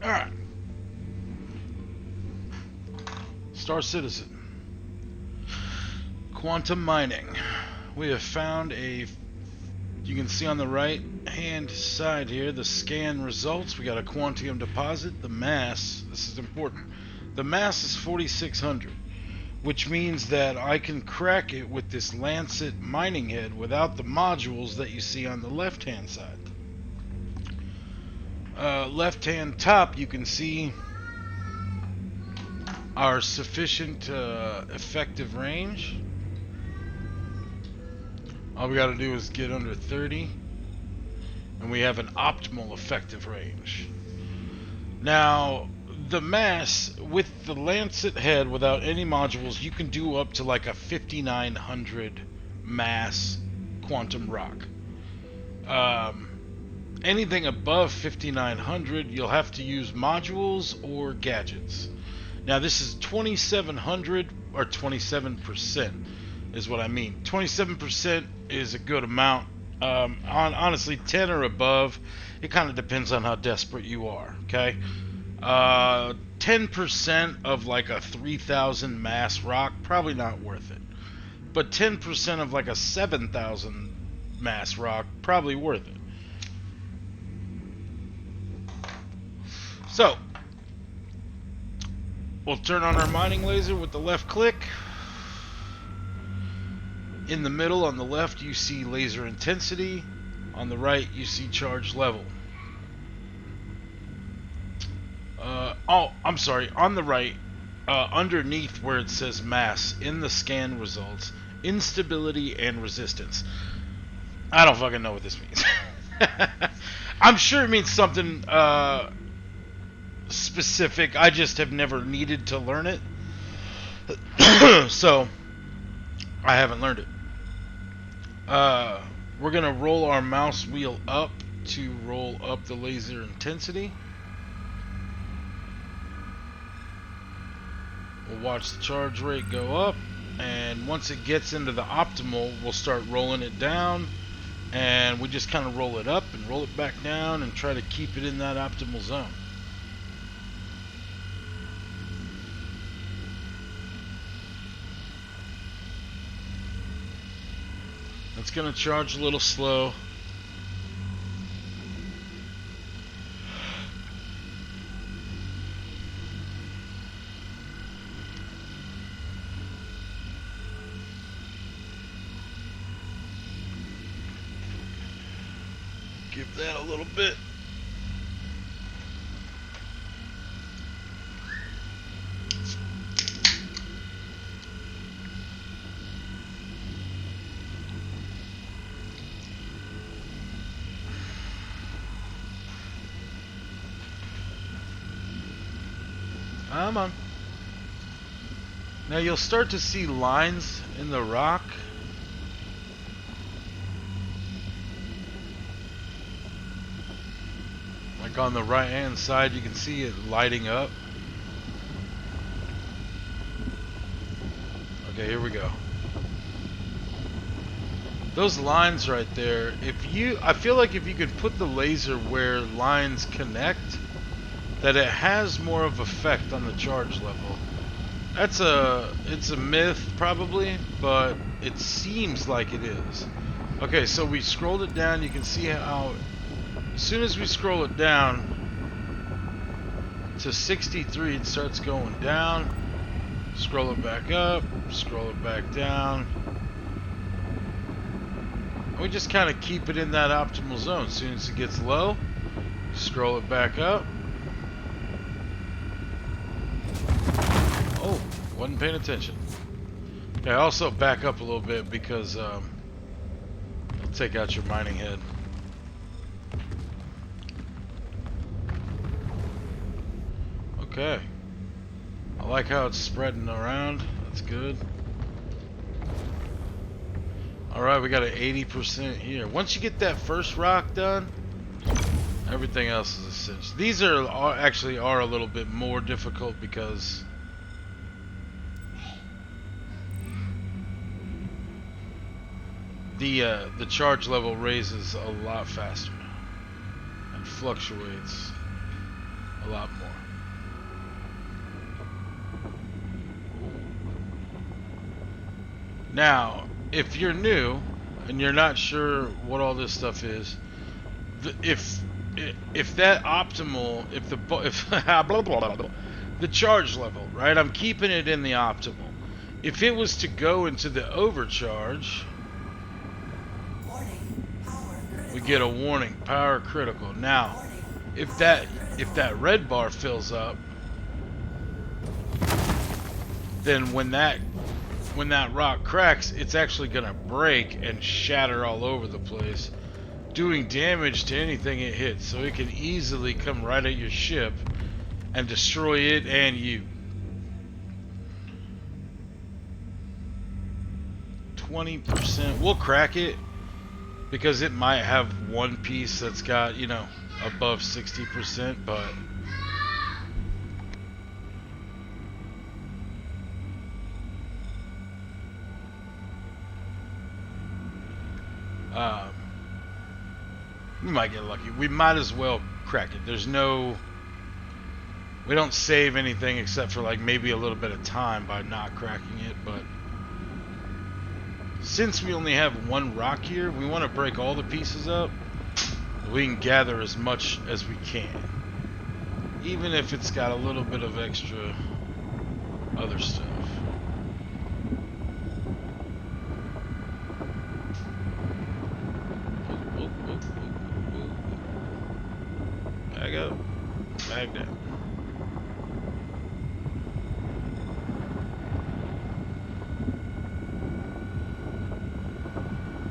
Alright. Star Citizen. Quantum mining. We have found a... You can see on the right hand side here the scan results. We got a quantium deposit. The mass, this is important, the mass is 4600, which means that I can crack it with this Lancet mining head without the modules that you see on the left hand side. Left hand top, you can see our sufficient effective range. All we got to do is get under 30, and we have an optimal effective range. Now, the mass with the Lancet head without any modules, you can do up to like a 5900 mass quantum rock. Anything above 5900, you'll have to use modules or gadgets. Now, this is 2700 or 27%. Is what I mean. 27% is a good amount. Honestly, 10 or above, it kind of depends on how desperate you are. Okay, 10% of like a 3000 mass rock, probably not worth it. But 10% of like a 7000 mass rock, probably worth it. So we'll turn on our mining laser with the left click. In the middle, on the left, you see laser intensity. On the right, you see charge level. I'm sorry. On the right, underneath where it says mass, in the scan results, instability and resistance. I don't fucking know what this means. I'm sure it means something specific. I just have never needed to learn it. So, I haven't learned it. We're going to roll our mouse wheel up to roll up the laser intensity. We'll watch the charge rate go up, and once it gets into the optimal, we'll start rolling it down, and we just kind of roll it up and roll it back down and try to keep it in that optimal zone. It's going to charge a little slow. Give that a little bit. Come on. Now you'll start to see lines in the rock. Like on the right hand side, you can see it lighting up. Okay, here we go. Those lines right there, I feel like if you could put the laser where lines connect, that it has more of effect on the charge level. It's a myth probably, but it seems like it is. Okay, so we scrolled it down. You can see how as soon as we scroll it down to 63, it starts going down. Scroll it back up, scroll it back down. And we just kind of keep it in that optimal zone. As soon as it gets low, scroll it back up. Oh, wasn't paying attention. Okay, also back up a little bit because it'll take out your mining head. Okay. I like how it's spreading around. That's good. Alright, we got an 80% here. Once you get that first rock done, everything else is essential. These actually are a little bit more difficult because the charge level raises a lot faster now and fluctuates. a lot more. Now, if you're new and you're not sure what all this stuff is, if that optimal, if blah, blah, blah, blah, the charge level, right? I'm keeping it in the optimal. If it was to go into the overcharge, we get a warning, power critical. Now, if that red bar fills up, then when that rock cracks, it's actually gonna break and shatter all over the place, doing damage to anything it hits. So it can easily come right at your ship and destroy it and you. 20%. We'll crack it because it might have one piece that's got, you know, above 60%, but we might get lucky. We might as well crack it. There's no... We don't save anything except for like maybe a little bit of time by not cracking it, but since we only have one rock here, we want to break all the pieces up. We can gather as much as we can, even if it's got a little bit of extra other stuff. Bag up, bag down.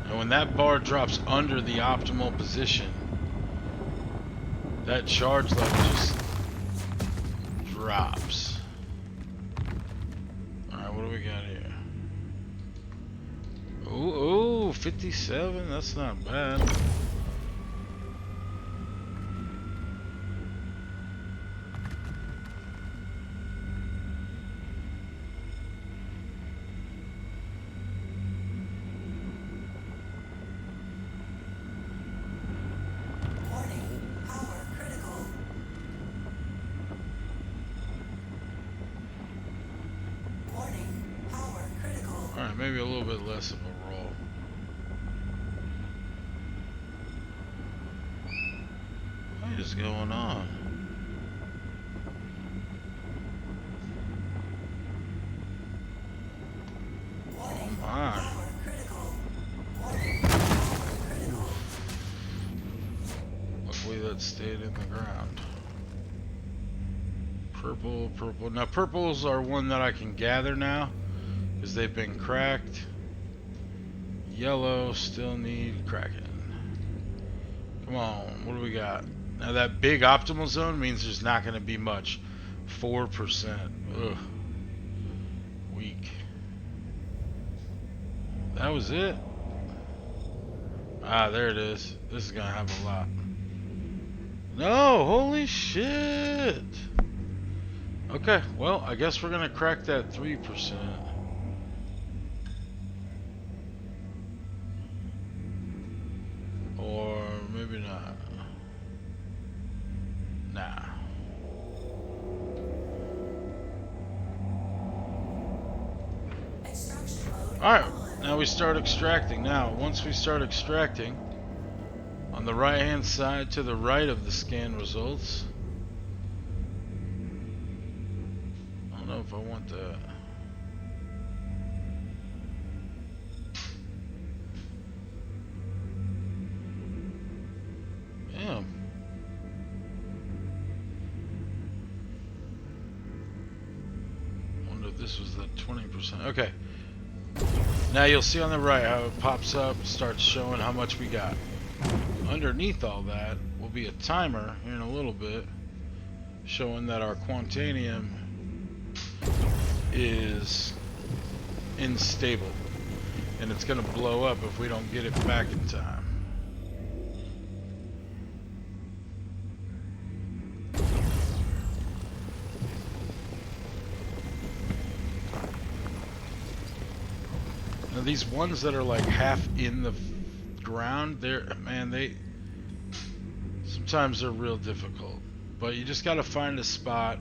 And when that bar drops under the optimal position, that charge level just drops. Alright, what do we got here? Ooh, 57, that's not bad. Maybe a little bit less of a roll. What is going on? Oh my. Luckily that stayed in the ground. Purple, purple. Now purples are one that I can gather now, because they've been cracked. Yellow, still need cracking. Come on, what do we got? Now that big optimal zone means there's not going to be much. 4%. Ugh. Weak. That was it? Ah, there it is. This is going to have a lot. No, holy shit. Okay, well, I guess we're going to crack that 3%. Or maybe not. Nah. Alright, now we start extracting. Now, once we start extracting, on the right hand side to the right of the scan results, I don't know if I want that. Yeah. Wonder if this was the 20%. Okay. Now you'll see on the right how it pops up, starts showing how much we got. Underneath all that will be a timer here in a little bit, showing that our Quantanium is unstable, and it's going to blow up if we don't get it back in time. Now these ones that are like half in the ground, they're, man, sometimes they're real difficult. but you just got to find a spot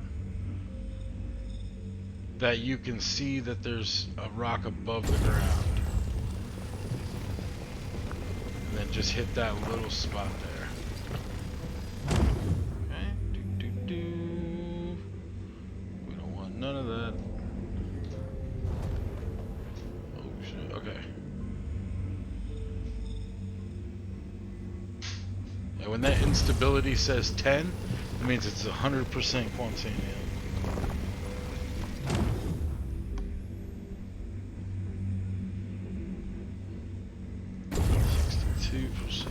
that you can see that there's a rock above the ground. And then just hit that little spot there. Okay. We don't want none of that. Oh shit. Okay. Yeah, when that instability says 10, it means it's 100% Quantanium. 2%.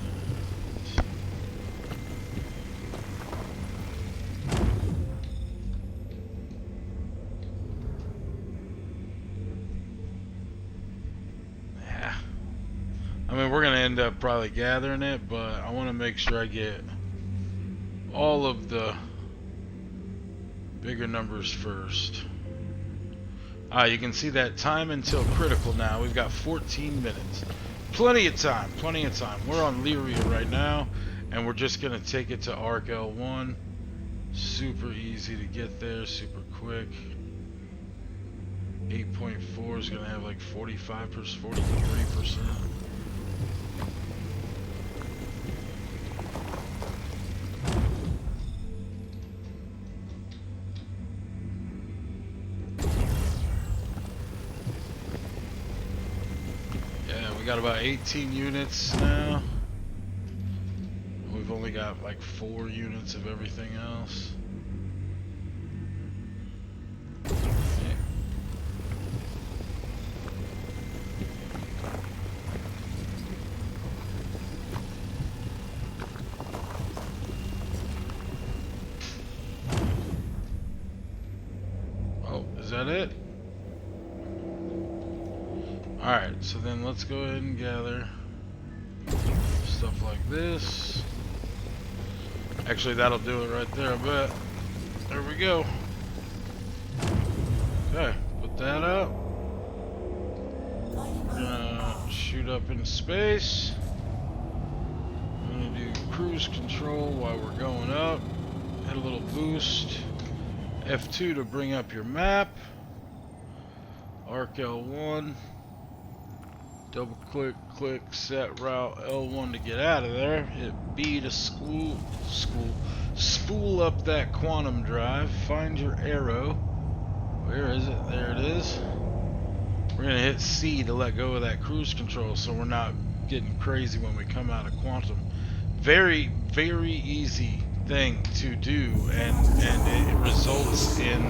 Yeah. I mean, we're gonna end up probably gathering it, but I want to make sure I get all of the bigger numbers first. You can see that time until critical now. We've got 14 minutes. Plenty of time, plenty of time. We're on Lyria right now, and we're just going to take it to Arc L1. Super easy to get there, super quick. 8.4 is going to have like 45%, 43%. Got about 18 units now. We've only got like 4 units of everything else. Okay. Oh, is that it? Alright, so then let's go ahead and gather stuff like this. Actually, that'll do it right there, I bet. There we go. Okay, put that up. We're gonna shoot up in space. I'm gonna do cruise control while we're going up. Hit a little boost. F2 to bring up your map. Arc L1. Double click, set route L1 to get out of there. Hit B to spool up that quantum drive. Find your arrow. Where is it? There it is. We're gonna hit C to let go of that cruise control so we're not getting crazy when we come out of quantum. Very, very easy thing to do, and it results in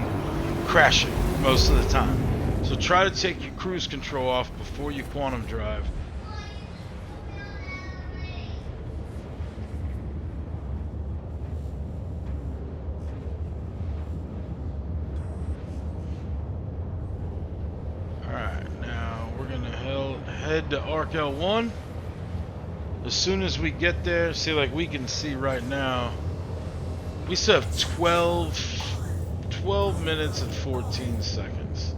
crashing most of the time. So try to take your cruise control off before you quantum drive. Alright, now we're going to head to Arc L1. As soon as we get there, see, like we can see right now, we still have 12 minutes and 14 seconds.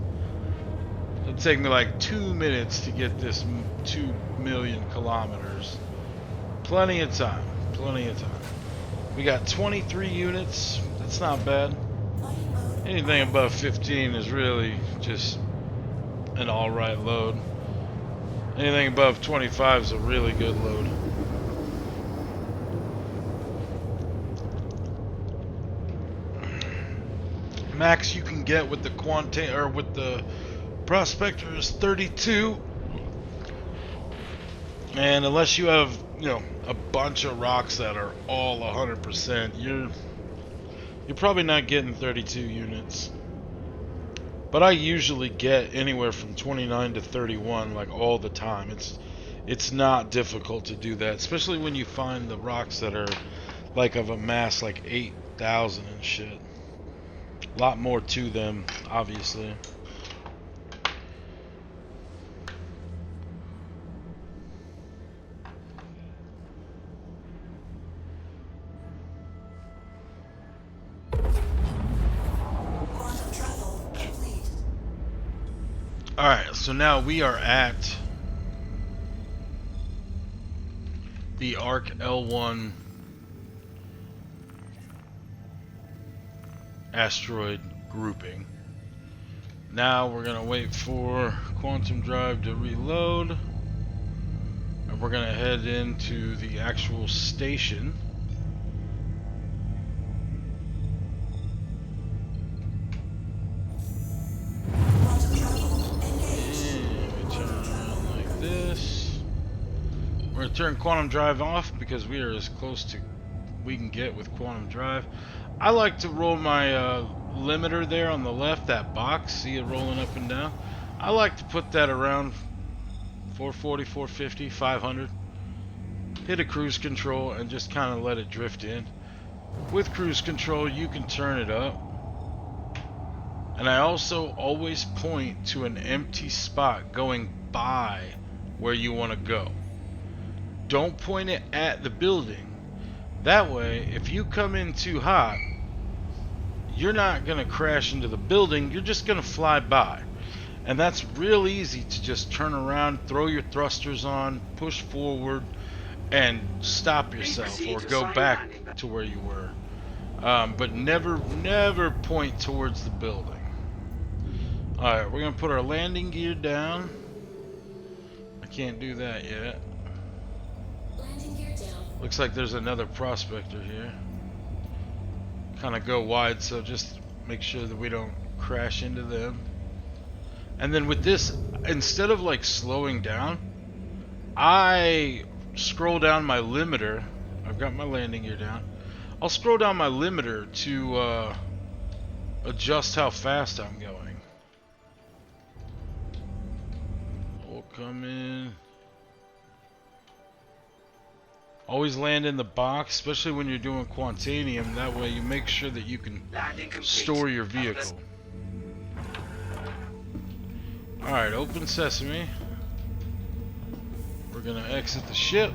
It'll take me like 2 minutes to get this 2 million kilometers. Plenty of time. Plenty of time. We got 23 units. That's not bad. Anything above 15 is really just an alright load. Anything above 25 is a really good load. Max you can get with the Prospector is 32, and unless you have, you know, a bunch of rocks that are all 100%, you're probably not getting 32 units. But I usually get anywhere from 29 to 31, like all the time. It's not difficult to do that, especially when you find the rocks that are like of a mass like 8,000 and shit. A lot more to them, obviously. Alright, so now we are at the Arc L1 asteroid grouping. Now we're gonna wait for quantum drive to reload, and we're gonna head into the actual station. And we turn around like this. We're gonna turn quantum drive off because we are as close to we can get with quantum drive. I like to roll my limiter there on the left, that box, see it rolling up and down. I like to put that around 440, 450, 500. Hit a cruise control and just kind of let it drift in. With cruise control, you can turn it up. And I also always point to an empty spot going by where you want to go. Don't point it at the building. That way, if you come in too hot, you're not going to crash into the building, you're just going to fly by. And that's real easy to just turn around, throw your thrusters on, push forward, and stop yourself or go back to where you were. But never point towards the building. Alright, we're going to put our landing gear down. I can't do that yet. Landing gear down. Looks like there's another prospector here. Kind of go wide, so just make sure that we don't crash into them. And then with this, instead of like slowing down, I scroll down my limiter. I've got my landing gear down. I'll scroll down my limiter to adjust how fast I'm going. We'll come in. Always land in the box, especially when you're doing Quantanium. That way you make sure that you can store your vehicle. Alright, open sesame. We're gonna exit the ship.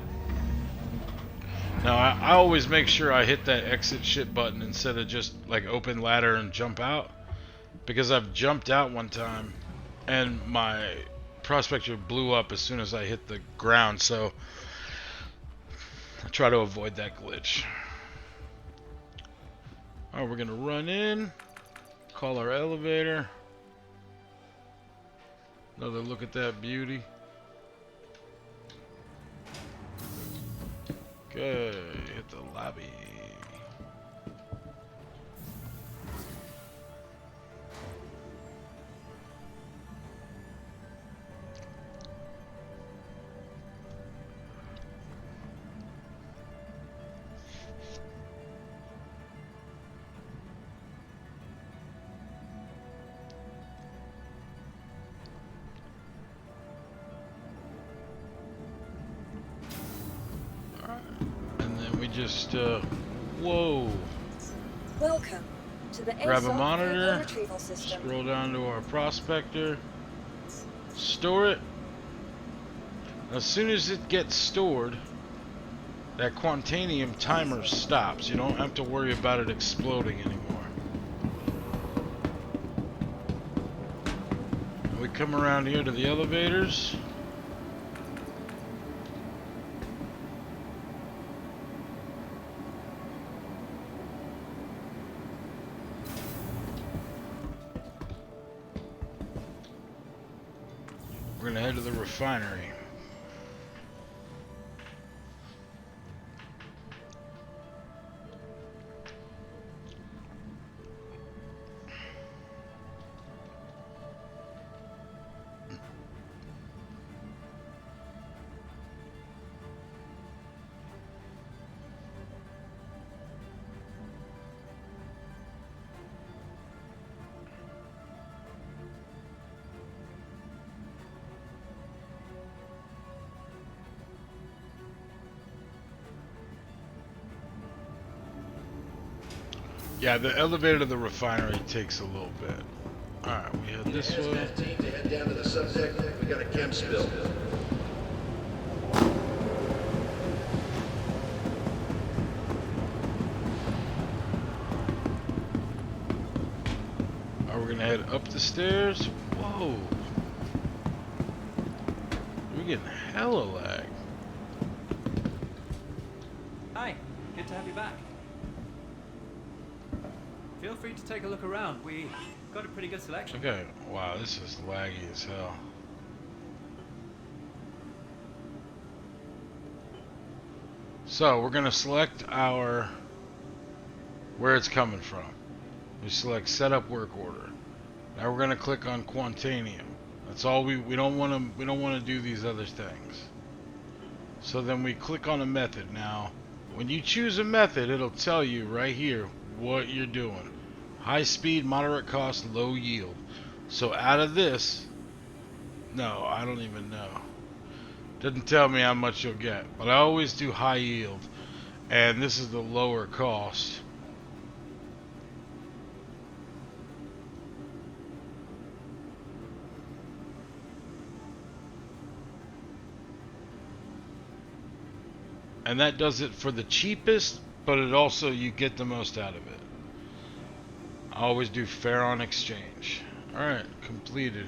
Now I always make sure I hit that exit ship button instead of just like open ladder and jump out. Because I've jumped out one time and my prospector blew up as soon as I hit the ground, so I try to avoid that glitch. Alright, we're gonna run in, call our elevator. Another look at that beauty. Okay, hit the lobby. Just whoa. Welcome to the Grab a ASOC monitor, retrieval system. scroll down to our prospector, store it. As soon as it gets stored, that Quantanium timer stops. You don't have to worry about it exploding anymore. We come around here to the elevators. We're gonna head to the refinery. Yeah, the elevator to the refinery takes a little bit. Alright, we head this way. Hazmat team to head down to the subdeck. We got a chem spill. Alright, we're gonna head up the stairs. Whoa. We're getting hella lag. Hi, good to have you back. Feel free to take a look around. We got a pretty good selection. Okay, wow, this is laggy as hell. So we're gonna select our where it's coming from. We select setup work order. Now we're gonna click on Quantanium. That's all we don't want to do these other things. So then we click on a method. Now when you choose a method, it'll tell you right here what you're doing. High speed, moderate cost, low yield. So out of this, no, I don't even know. Doesn't tell me how much you'll get, but I always do high yield, and this is the lower cost. And that does it for the cheapest, but it also, you get the most out of it. I always do fair on exchange. Alright, completed.